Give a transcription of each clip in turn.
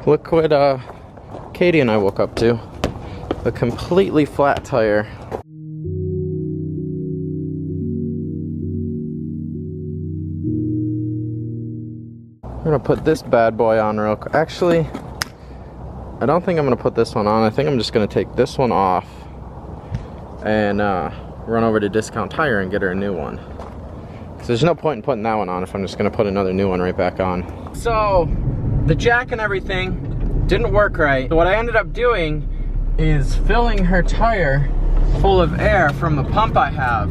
Look what Katie and I woke up to. A completely flat tire. I'm gonna put this bad boy on real quick. Actually, I don't think I'm gonna put this one on. I think I'm just gonna take this one off and run over to Discount Tire and get her a new one. Because there's no point in putting that one on if I'm just gonna put another new one right back on. So, the jack and everything didn't work right. So what I ended up doing is filling her tire full of air from the pump I have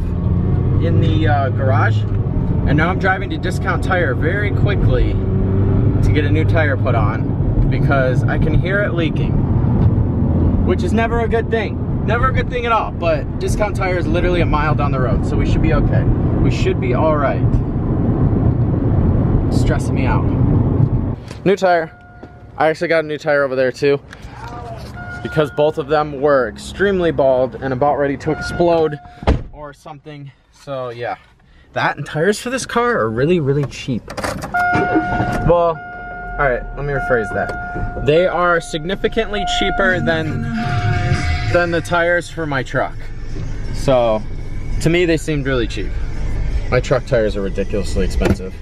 in the garage. And now I'm driving to Discount Tire very quickly to get a new tire put on because I can hear it leaking, which is never a good thing. Never a good thing at all, but Discount Tire is literally a mile down the road, so we should be okay. We should be all right. It's stressing me out. New tire. I actually got a new tire over there too because both of them were extremely bald and about ready to explode or something. So yeah, that and tires for this car are really, really cheap. Well, all right, let me rephrase that. They are significantly cheaper than the tires for my truck. So, to me, they seemed really cheap. My truck tires are ridiculously expensive.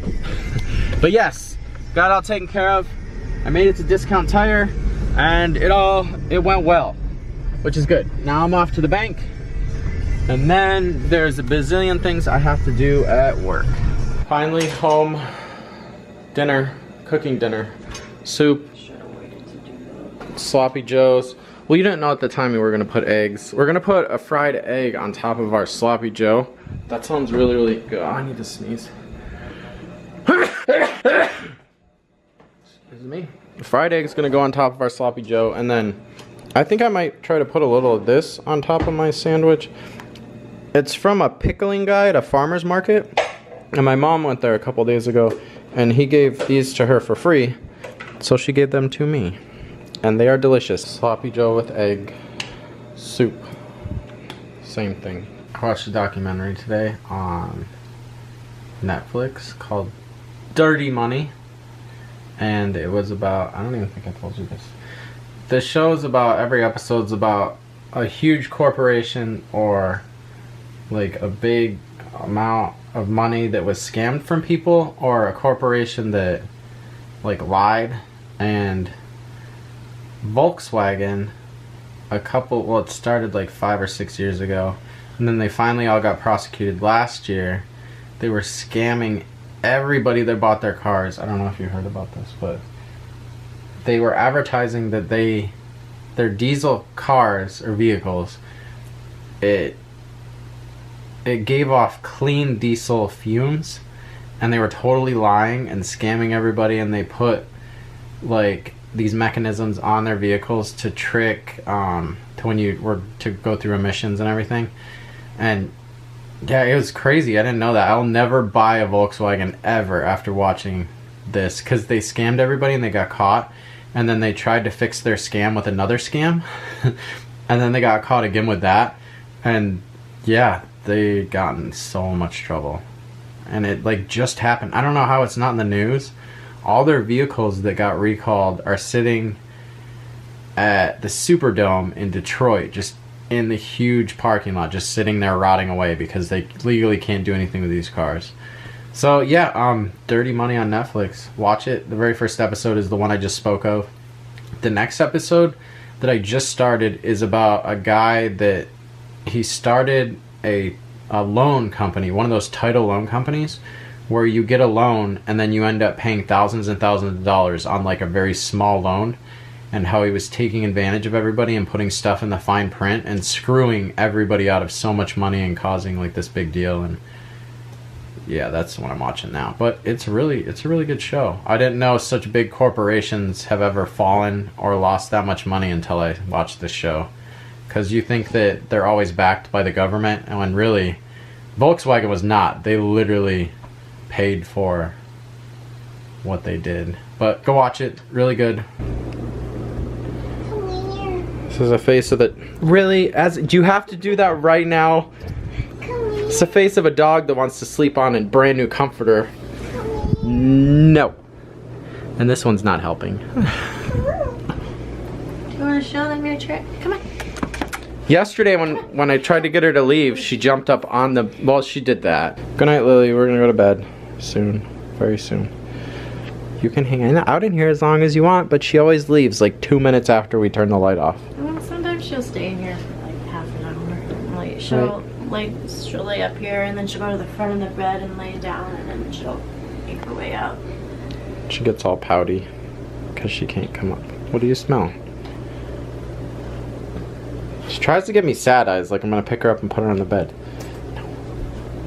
But yes, got it all taken care of. I made it to Discount Tire, and it went well, which is good. Now I'm off to the bank, and then there's a bazillion things I have to do at work. Finally home, dinner, cooking dinner, soup, sloppy joes. Well, you didn't know at the time we were gonna put eggs. We're gonna put a fried egg on top of our sloppy joe. That sounds really, really good. Oh, I need to sneeze. Excuse me. The fried egg is gonna go on top of our sloppy joe, and then I think I might try to put a little of this on top of my sandwich. It's from a pickling guy at a farmer's market, and my mom went there a couple days ago, and he gave these to her for free, so she gave them to me. And they are delicious. Sloppy joe with egg soup. Same thing. I watched a documentary today on Netflix called Dirty Money. And it was about, I don't even think I told you this. The show's about, every episode's about a huge corporation or like a big amount of money that was scammed from people, or a corporation that like lied. And Volkswagen, well, it started like 5 or 6 years ago, and then they finally all got prosecuted last year. They were scamming everybody that bought their cars. I don't know if you heard about this, but they were advertising that their diesel cars or vehicles, it gave off clean diesel fumes, and they were totally lying and scamming everybody, and they put like these mechanisms on their vehicles to trick to when you were to go through emissions and everything. And yeah, it was crazy. I didn't know that. I'll never buy a Volkswagen ever after watching this, because they scammed everybody and they got caught, and then they tried to fix their scam with another scam and then they got caught again with that, and yeah, they got in so much trouble. And it like just happened. I don't know how it's not in the news. All their vehicles that got recalled are sitting at the Superdome in Detroit, just in the huge parking lot, just sitting there rotting away because they legally can't do anything with these cars. So yeah, Dirty Money on Netflix. Watch it. The very first episode is the one I just spoke of. The next episode that I just started is about a guy that he started a loan company, one of those title loan companies, where you get a loan and then you end up paying thousands and thousands of dollars on like a very small loan, and how he was taking advantage of everybody and putting stuff in the fine print and screwing everybody out of so much money and causing like this big deal. And yeah, that's what I'm watching now. But it's a really good show. I didn't know such big corporations have ever fallen or lost that much money until I watched this show. Because you think that they're always backed by the government, and when really Volkswagen was not. They literally paid for what they did. But go watch it. Really good. This is a face of it. Really? Do you have to do that right now? It's the face of a dog that wants to sleep on a brand new comforter. No. And this one's not helping. You want to show them your trick? Come on. Yesterday when I tried to get her to leave, she jumped up on the, well, she did that. Good night, Lily. We're gonna go to bed soon, very soon. You can hang out in here as long as you want, but she always leaves like 2 minutes after we turn the light off. Well, sometimes she'll stay in here for like half an hour. Like she'll she'll lay up here and then she'll go to the front of the bed and lay down and then she'll make her way out. She gets all pouty because she can't come up. What do you smell? She tries to give me sad eyes, like I'm gonna pick her up and put her on the bed. No.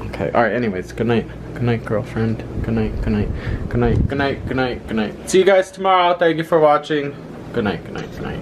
Okay, alright, anyways, good night. Good night, girlfriend. Good night, good night. Good night, good night, good night, good night. See you guys tomorrow. Thank you for watching. Good night, good night, good night.